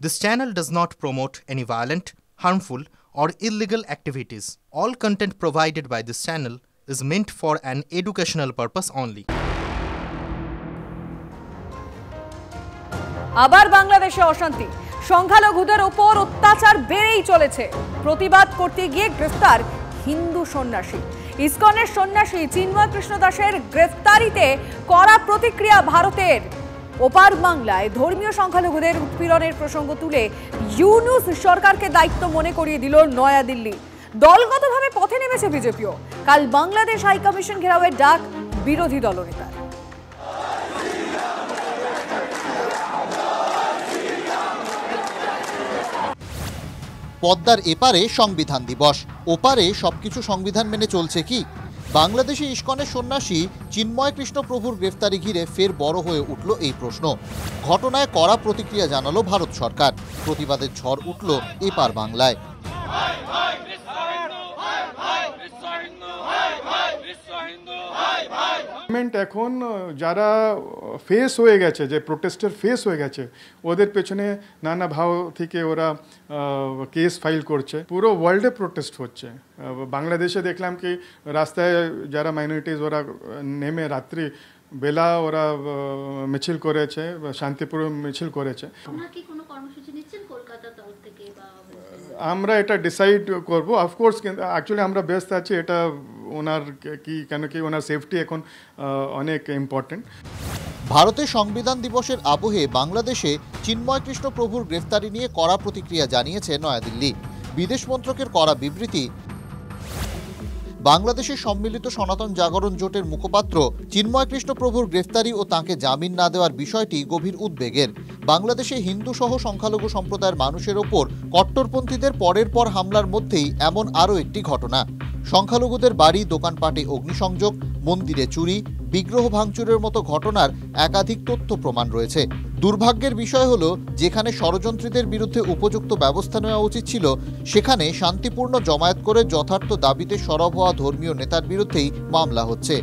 This channel does not promote any violent, harmful, or illegal activities. All content provided by this channel is meant for an educational purpose only. আবার বাংলাদেশে অশান্তি, সংখ্যালঘুদের উপর অত্যাচার বেড়েই চলেছে। প্রতিবাদ করতে গিয়ে গ্রেফতার হিন্দু সন্ন্যাসী। ইসকনের সন্ন্যাসী চিন্ময় কৃষ্ণ দাসের গ্রেফতারিতে কড়া প্রতিক্রিয়া ভারতের। ওপার বাংলায় ধর্মীয় সংখ্যালঘুদের উৎপীড়নের প্রসঙ্গ তুলে ইউনূস সরকারকে দায়িত্ব মনে করিয়ে দিল নয়াদিল্লি। দলগতভাবে পথে নেমেছে বিজেপিও। কাল বাংলাদেশ হাইকমিশন ঘেরাওয়ের ডাক বিরোধী দলনেতার। পদ্মার এপারে সংবিধান দিবস, ওপারে সবকিছু সংবিধান মেনে চলছে কি? বাংলাদেশে ইসকনের সন্ন্যাসী চিন্ময় কৃষ্ণ প্রভুর গ্রেফতারি ঘিরে ফের বড় হয়ে উঠল এই প্রশ্ন। ঘটনায় কড়া প্রতিক্রিয়া জানালো ভারত সরকার। প্রতিবাদের ঝড় উঠল এপার বাংলায়। এখন যারা ফেস হয়ে গেছে, যে প্রোটেস্টার ফেস হয়ে গেছে, ওদের পেছনে নানা ভাব থেকে ওরা কেস ফাইল করছে। পুরো ওয়ার্ল্ডে প্রোটেস্ট হচ্ছে। বাংলাদেশে দেখলাম কি রাস্তায় যারা মাইনরিটিস ওরা নেমে রাত্রি বেলা ওরা মিছিল করেছে, শান্তিপূর্ণ মিছিল করেছে। আমরা এটা ডিসাইড করবো অফকোর্স, কিন্তু অ্যাকচুয়ালি আমরা ব্যস্ত আছি এটা ওনার কি, কেন কি ওনার সেফটি এখন অনেক ইম্পর্টেন্ট। ভারতের সংবিধান দিবসের আবহে বাংলাদেশে চিন্ময় কৃষ্ণ প্রভুর গ্রেফতারি নিয়ে কড়া প্রতিক্রিয়া জানিয়েছে নয়াদিল্লি। বিদেশ মন্ত্রকের কড়া বিবৃতি। বাংলাদেশের সম্মিলিত সনাতন জাগরণ জোটের মুখপাত্র চিন্ময় কৃষ্ণ প্রভুর গ্রেফতারি ও তাঁকে জামিন না দেওয়ার বিষয়টি গভীর উদ্বেগের। বাংলাদেশে হিন্দু সহ সংখ্যালঘু সম্প্রদায়ের মানুষের ওপর কট্টরপন্থীদের পরের পর হামলার মধ্যেই এমন আরও একটি ঘটনা। সংখ্যালঘুদের বাড়ি দোকানপাটে অগ্নিসংযোগ, মন্দিরে চুরি, বিগ্রহ ভাঙচুরের মতো ঘটনার একাধিক তথ্য প্রমাণ রয়েছে। দুর্ভাগ্যের বিষয় হলো, যেখানে ষড়যন্ত্রীদের বিরুদ্ধে উপযুক্ত ব্যবস্থা নেওয়া উচিত ছিল, সেখানে শান্তিপূর্ণ জমায়েত করে যথার্থ দাবিতে সরব হওয়া ধর্মীয় নেতার বিরুদ্ধেই মামলা হচ্ছে।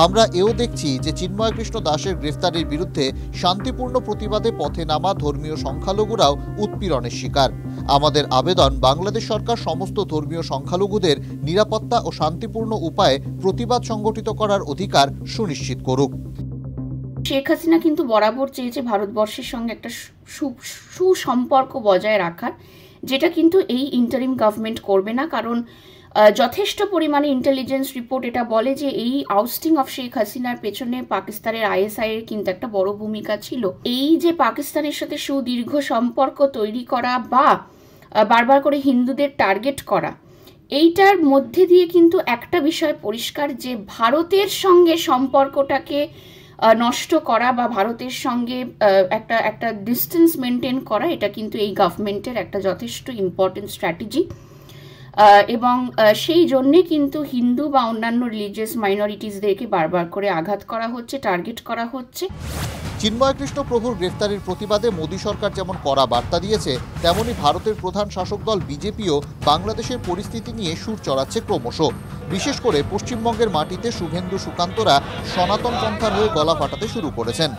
আমরা এও দেখছি যে চিন্ময় কৃষ্ণ দাসের গ্রেফতারির বিরুদ্ধে শান্তিপূর্ণ প্রতিবাদে পথে নামা ধর্মীয় সংখ্যালঘুরাও উৎপীড়নের শিকার। আমাদের আবেদন, বাংলাদেশ সরকার সমস্ত ধর্মীয় সংখ্যালঘুদের নিরাপত্তা ও শান্তিপূর্ণ উপায়ে প্রতিবাদ সংগঠিত করার অধিকার সুনিশ্চিত করুক। শেখ হাসিনা কিন্তু বরাবর চেয়েছে ভারতবর্ষের সঙ্গে একটা সুসম্পর্ক বজায় রাখার, যেটা কিন্তু এই ইন্টারিম গভর্নমেন্ট করবে না। কারণ যথেষ্ট পরিমাণে ইন্টেলিজেন্স রিপোর্ট এটা বলে যে এই আউস্টিং অফ শেখ হাসিনার পেছনে পাকিস্তানের আইএসআই এর কিন্তু একটা বড় ভূমিকা ছিল। এই যে পাকিস্তানের সাথে সুদীর্ঘ সম্পর্ক তৈরি করা বা বারবার করে হিন্দুদের টার্গেট করা, এইটার মধ্যে দিয়ে কিন্তু একটা বিষয় পরিষ্কার যে ভারতের সঙ্গে সম্পর্কটাকে নষ্ট করা বা ভারতের সঙ্গে একটা ডিস্টেন্স মেনটেন করা, এটা কিন্তু এই গভর্নমেন্টের একটা যথেষ্ট ইম্পর্টেন্ট স্ট্র্যাটেজি। এবং সেই জন্যে কিন্তু হিন্দু বা অন্যান্য রিলিজিয়াস মাইনরিটিসদেরকে বারবার করে আঘাত করা হচ্ছে, টার্গেট করা হচ্ছে। চিন্ময় কৃষ্ণ প্রভুর গ্রেফতারির প্রতিবাদে মোদী সরকার যেমন কড়া বার্তা দিয়েছে, তেমনি ভারতের প্রধান শাসক দল বিজেপিও বাংলাদেশের পরিস্থিতি নিয়ে সুর চড়াচ্ছে ক্রমশ। বিশেষ করে পশ্চিমবঙ্গের মাটিতে শুভেন্দু সুকান্তরা সনাতন পন্থার হয়ে গলা ফাটাতে শুরু করেছেন।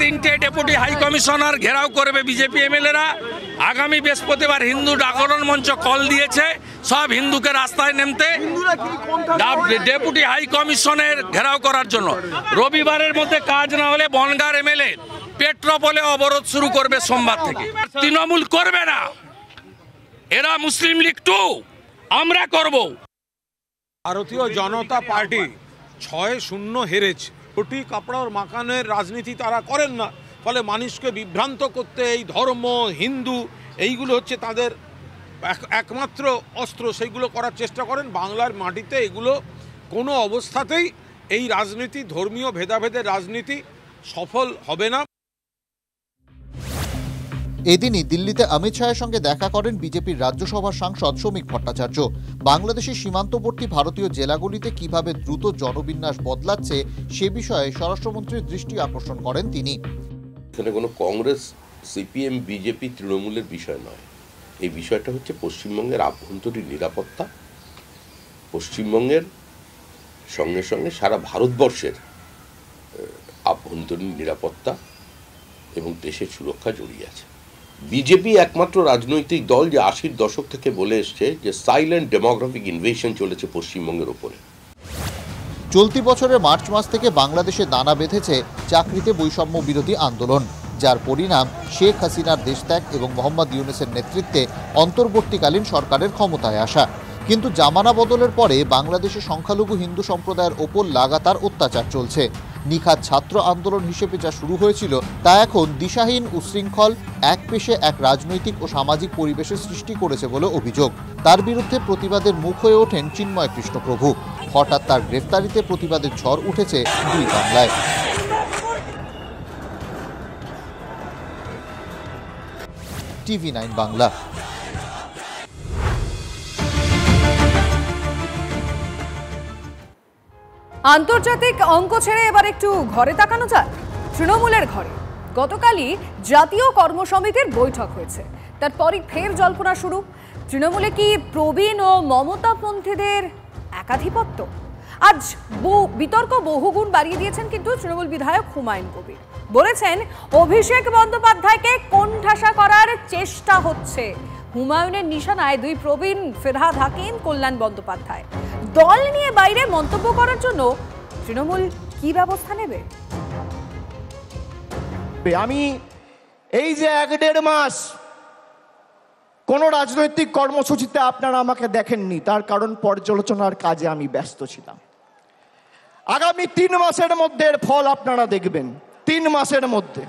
3টে ডেপুটি হাই কমিশনার ঘেরাও করবে বিজেপি এমএলএরা। আগামী বৃহস্পতিবার হিন্দু জাগরণ মঞ্চ কল দিয়েছে সব হিন্দুকে রাস্তায় নামতে ডেপুটি হাই কমিশনের ঘেরাও করার জন্য। রবিবারের মধ্যে কাজ না হলে বনগাঁর এমএলএ পেট্রোপোলে অবরোধ শুরু করবে সোমবার থেকে। তৃণমূল করবে না, এরা মুসলিম লীগ 2, আমরা করব। ভারতীয় জনতা পার্টি 6-0 হেরেছে। রুটি কাপড়ার মাকানের রাজনীতি তারা করেন না, ফলে মানুষকে বিভ্রান্ত করতে এই ধর্ম, হিন্দু, এইগুলো হচ্ছে তাদের একমাত্র অস্ত্র, সেইগুলো করার চেষ্টা করেন। বাংলার মাটিতে এগুলো কোনো অবস্থাতেই, এই রাজনীতি, ধর্মীয় ভেদাভেদের রাজনীতি সফল হবে না। এদিনই দিল্লিতে অমিত শাহের সঙ্গে দেখা করেন বিজেপির রাজ্যসভার সাংসদ শ্রমিক ভট্টাচার্য। বাংলাদেশের সীমান্তবর্তী ভারতীয় জেলাগুলিতে কিভাবে দ্রুত জনবিন্যাস বদলাচ্ছে সে বিষয়ে স্বরাষ্ট্রমন্ত্রীর দৃষ্টি আকর্ষণ করেন তিনি। এখানে কোনো কংগ্রেস, সিপিএম, বিজেপি, তৃণমূলের বিষয় নয়। এই বিষয়টা হচ্ছে পশ্চিমবঙ্গের আভ্যন্তরীণ নিরাপত্তা, পশ্চিমবঙ্গের সঙ্গে সঙ্গে সারা ভারতবর্ষের আভ্যন্তরীণ নিরাপত্তা এবং দেশের সুরক্ষা জড়িয়ে আছে। বিজেপি একমাত্র রাজনৈতিক দল যে ৮০-র দশক থেকে বলে এসছে যে সাইলেন্ট ডেমোগ্রাফিক ইনভেশন চলেছে পশ্চিমবঙ্গের ওপরে। চলতি বছরের মার্চ মাস থেকে বাংলাদেশে দানা বেঁধেছে চাকরিতে বৈষম্য বিরোধী আন্দোলন, যার পরিণাম শেখ হাসিনার দেশত্যাগ এবং মোহাম্মদ ইউনূসের নেতৃত্বে অন্তর্বর্তীকালীন সরকারের ক্ষমতায় আসা। কিন্তু জামানা বদলের পরে বাংলাদেশে সংখ্যালঘু হিন্দু সম্প্রদায়ের ওপর লাগাতার অত্যাচার চলছে। নিখাদ ছাত্র আন্দোলন হিসেবে যা শুরু হয়েছিল তা এখন দিশাহীন, উচ্ছৃঙ্খল, একপেশে এক রাজনৈতিক ও সামাজিক পরিবেশের সৃষ্টি করেছে বলে অভিযোগ। তার বিরুদ্ধে প্রতিবাদের মুখ হয়ে ওঠেন চিন্ময় কৃষ্ণপ্রভু। হঠাৎ তার গ্রেফতারিতে প্রতিবাদের ঝড় উঠেছে দুই বাংলায়। TV9 বাংলা। আন্তর্জাতিক অঙ্ক ছেড়ে এবার একটু ঘরে তাকানো যাক। তৃণমূলের ঘরে গতকালই জাতীয় কর্মসমিতির বৈঠক হয়েছে, তারপরই ফের জল্পনা শুরু। তৃণমূলে কি প্রবীণ ও মমতাপন্থীদের একাধিপত্য? আজ বিতর্ক বহুগুণ বাড়িয়ে দিয়েছেন কিন্তু তৃণমূল বিধায়ক হুমায়ুন কবির। বলেছেন অভিষেক বন্দ্যোপাধ্যায়কে কোণঠাসা করার চেষ্টা হচ্ছে। হুমায়ুনের নিশানায় দুই প্রবীণ, ফিরহাদ হাকিম, কল্যাণ বন্দ্যোপাধ্যায়। দল নিয়ে বাইরে মন্তব্য করার জন্য তৃণমূল কি ব্যবস্থা নেবে? আমি এই যে ১-১.৫ মাস কোন রাজনৈতিক কর্মসূচিতে আপনারা আমাকে দেখেননি, তার কারণ পর্যালোচনার কাজে আমি ব্যস্ত ছিলাম। আগামী ৩ মাসের মধ্যে এর ফল আপনারা দেখবেন। ৩ মাসের মধ্যে।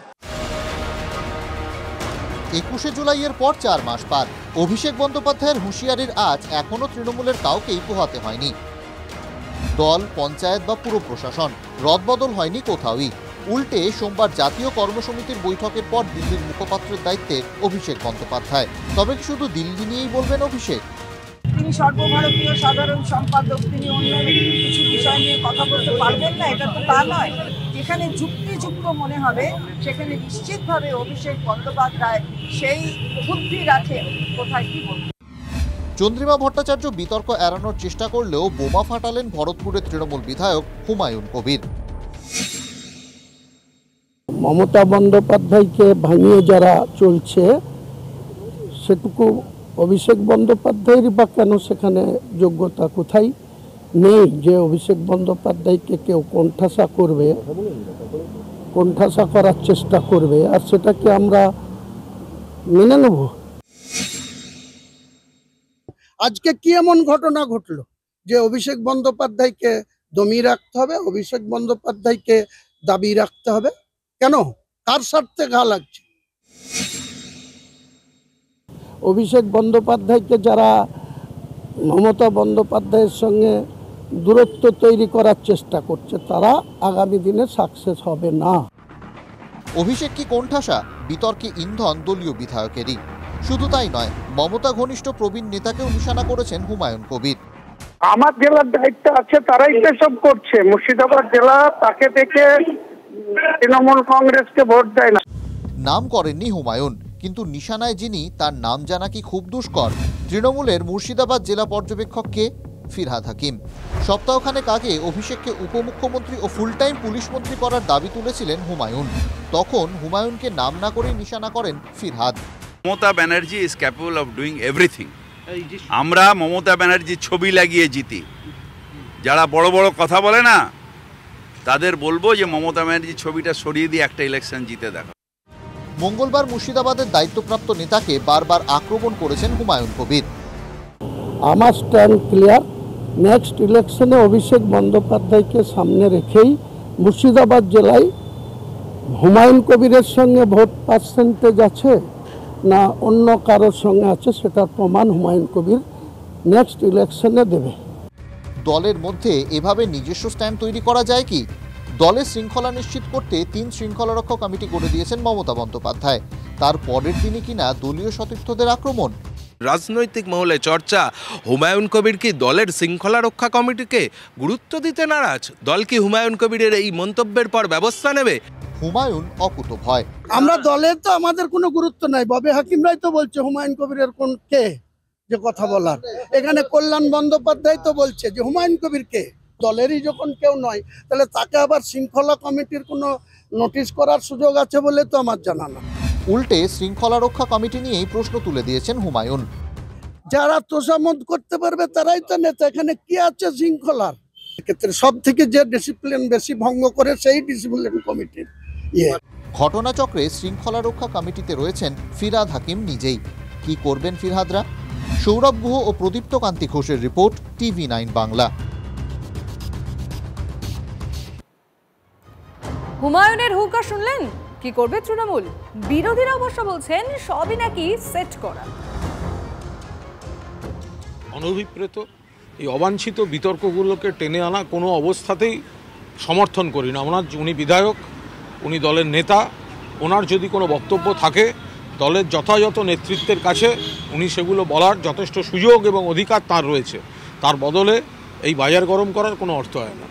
২১শে জুলাইয়ের পর ৪ মাস পার। অভিষেক বন্দ্যোপাধ্যায়ের হুঁশিয়ারির আজ এখনো তৃণমূলের কাউকেই পোহাতে হয়নি। দল, পঞ্চায়েত বা পুরো প্রশাসন, রদবদল হয়নি কোথাওই। উল্টে সোমবার জাতীয় কর্মসমিতির বৈঠকের পর দিল্লির মুখপাত্রের দায়িত্বে অভিষেক বন্দ্যোপাধ্যায়। তবে শুধু দিল্লি নিয়েই বলবেন অভিষেক? তিনি সর্বভারতীয় সাধারণ সম্পাদক, তিনি অন্য কিছু বিষয় নিয়ে কথা বলতে পারবেন না, এটা তো তা নয়। যেখানে যুক্তিযুক্ত মনে হবে সেখানে নিশ্চিতভাবে অভিষেক বন্দ্যোপাধ্যায় সেই বুদ্ধি রাখেন কোথায় কি বলবেন। চন্দ্রিমা ভট্টাচার্য বিতর্ক এড়ানোর চেষ্টা করলেও বোমা ফাটালেন ভরতপুরের তৃণমূল বিধায়ক হুমায়ুন কবির। মমতা বন্দ্যোপাধ্যায়কে ভাঙিয়ে যারা চলছে, সেটুকু অভিষেক বন্দ্যোপাধ্যায়েরই বা কেন সেখানে যোগ্যতা কোথায় নেই যে অভিষেক বন্দ্যোপাধ্যায়কে কেউ কোণঠাসা করবে, কোণঠাসা করার চেষ্টা করবে, আর সেটাকে আমরা মেনে নেব? আজকে কি এমন ঘটনা ঘটলো যে অভিষেক বন্দ্যোপাধ্যায়কে দমিয়ে রাখতে হবে, অভিষেক বন্দ্যোপাধ্যায়কে দাবি রাখতে হবে? কেন? কার স্বার্থে ঘা লাগছে? অভিষেক বন্দ্যোপাধ্যায়কে যারা মমতা বন্দ্যোপাধ্যায়ের সঙ্গে দূরত্ব তৈরি করার চেষ্টা করছে, তারা আগামী দিনে সাকসেস হবে না। অভিষেক কি কোণঠাসা? বিতর্কে ইন্ধন দলীয় বিধায়কেরই। শুধু তাই নয়, মমতা ঘনিষ্ঠ প্রবীণ নেতাকেও নিশানা করেছেন হুমায়ুন কবির। আমার জেলার দায়িত্ব আছে, তারাই তো সব করছে। মুর্শিদাবাদ জেলা তাকে থেকে তৃণমূল কংগ্রেসকে ভোট দেয় না। নাম করেননি হুমায়ুন, কিন্তু নিশানায় যিনি, তার নাম জানা কি খুব দুষ্কর? তৃণমূলের মুর্শিদাবাদ জেলা পর্যবেক্ষক কে? ফিরহাদ হাকিম। সপ্তাহখানেক আগে অভিষেককে উপমুখ্যমন্ত্রী ও ফুল টাইম পুলিশ মন্ত্রী করার দাবি তুলেছিলেন হুমায়ুন। তখন হুমায়ুনকে নাম না করেই নিশানা করেন Firhad. Mamata Banerjee is capable of doing everything. আমরা মমতা ব্যানার্জির ছবি লাগিয়ে জিতি। যারা বড় বড় কথা বলে না, তাদের বলবো যে মমতা ব্যানার্জির ছবিটা সরিয়ে দিয়ে একটা ইলেকশন জিতে দেখো। মঙ্গলবার মুর্শিদাবাদের দায়িত্বপ্রাপ্ত নেতাকে বারবার আক্রমণ করেছেন হুমায়ুন কবির। আমার স্ট্যান্ড ক্লিয়ার। নেক্সট ইলেকশনে অভিষেক বন্দ্যোপাধ্যায়কে সামনে রেখেই মুর্শিদাবাদ জেলায় হুমায়ুন কবিরের সঙ্গে ভোট পার্সেন্টেজ আছে না অন্য কারোর সঙ্গে আছে, সেটার প্রমাণ হুমায়ুন কবির নেক্সট ইলেকশনে দেবে। দলের মধ্যে এভাবে নিজস্ব স্ট্যান্ড তৈরি করা যায় কি? দলের শৃঙ্খলা নিশ্চিত করতে 3 শৃঙ্খলারক্ষক কমিটি করে দিয়েছেন মমতা বন্দ্যোপাধ্যায়। তার পরের দিনই কিনা দলীয় সতীর্থদের আক্রমণ। রাজনৈতিক মহলে চর্চা, হুমায়ুন কবির কি দলের শৃঙ্খলা রক্ষা কমিটিকে গুরুত্ব দিতে নারাজ? দল কি হুমায়ুন কবিরের এই মন্তব্যের পর ব্যবস্থা নেবে? হুমায়ুন অকুত ভয়। আমরা দলের তো আমাদের কোনো গুরুত্ব নাই। ববে হাকিমরাই তো বলছে হুমায়ুন কবিরের কোন কে যে কথা বলার। এখানে কল্যাণ বন্দ্যোপাধ্যায় তো বলছে যে হুমায়ুন কবির কে। দলেরই যখন কেউ নয়, তাহলে তাকে আবার শৃঙ্খলা কমিটির কোনো নোটিশ করার সুযোগ আছে বলে তো আমার জানা না। উল্টে শৃঙ্খলা রক্ষা কমিটি নিয়েই প্রশ্ন তুলে দিয়েছেন হুমায়ুন। যারা তোষামত করতে পারবে তারাই তো নেতা, এখানে কি আছে শৃঙ্খলার ক্ষেত্রে? সব থেকে যে ডিসিপ্লিন বেশি ভঙ্গ করে সেই ডিসিপ্লিন কমিটির ঘটনাচক্রে শৃঙ্খলা রক্ষা কমিটিতে রয়েছেন ফিরহাদ হাকিম নিজেই। কি করবেন ফিরহাদরা? সৌরভ গুহ ও প্রদীপ্ত কান্তি ঘোষের রিপোর্ট, TV9 বাংলা। হুমায়ুনের হুঙ্কার শুনলেন? কি করবে তৃণমূল? বিরোধীরা অবশ্য বলছেন সবই নাকি সেট করা। অনভিপ্রেত এই অবাঞ্ছিত বিতর্কগুলোকে টেনে আনা কোনো অবস্থাতেই সমর্থন করি না। উনি বিধায়ক, উনি দলের নেতা, ওনার যদি কোনো বক্তব্য থাকে দলের যথাযথ নেতৃত্বের কাছে উনি সেগুলো বলার যথেষ্ট সুযোগ এবং অধিকার তার রয়েছে। তার বদলে এই বাজার গরম করার কোনো অর্থ হয় না।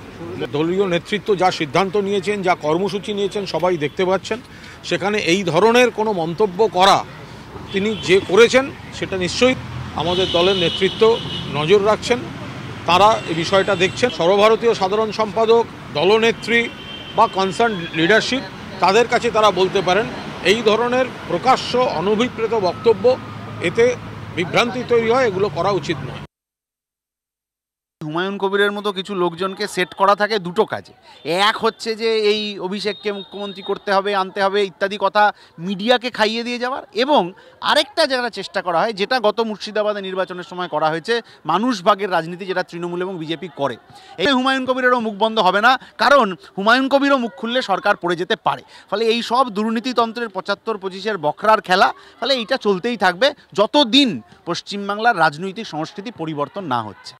দলীয় নেতৃত্ব যা সিদ্ধান্ত নিয়েছেন, যা কর্মসূচি নিয়েছেন সবাই দেখতে পাচ্ছেন। সেখানে এই ধরনের কোনো মন্তব্য করা তিনি যে করেছেন সেটা নিশ্চয়ই আমাদের দলের নেতৃত্ব নজর রাখছেন, তারা এই বিষয়টা দেখছেন। সর্বভারতীয় সাধারণ সম্পাদক, দলনেত্রী বা কনসার্ন লিডারশিপ তাদের কাছে তারা বলতে পারেন এই ধরনের প্রকাশ্য অনভিপ্রেত বক্তব্য, এতে বিভ্রান্তি তৈরি হয়, এগুলো করা উচিত নয়। হুমায়ুন কবিরের মতো কিছু লোকজনকে সেট করা থাকে দুটো কাজে। এক হচ্ছে যে এই অভিষেককে মুখ্যমন্ত্রী করতে হবে, আনতে হবে ইত্যাদি কথা মিডিয়াকে খাইয়ে দিয়ে যাওয়ার, এবং আরেকটা যারা চেষ্টা করা হয়, যেটা গত মুর্শিদাবাদে নির্বাচনের সময় করা হয়েছে, মানুষ ভাগের রাজনীতি যেটা তৃণমূল এবং বিজেপি করে। এই হুমায়ুন কবিরেরও মুখ বন্ধ হবে না, কারণ হুমায়ুন কবিরও মুখ খুললে সরকার পড়ে যেতে পারে। ফলে এই সব দুর্নীতিতন্ত্রের 75-25 বখরার খেলা, ফলে এইটা চলতেই থাকবে যতদিন পশ্চিমবাংলার রাজনৈতিক সংস্কৃতি পরিবর্তন না হচ্ছে।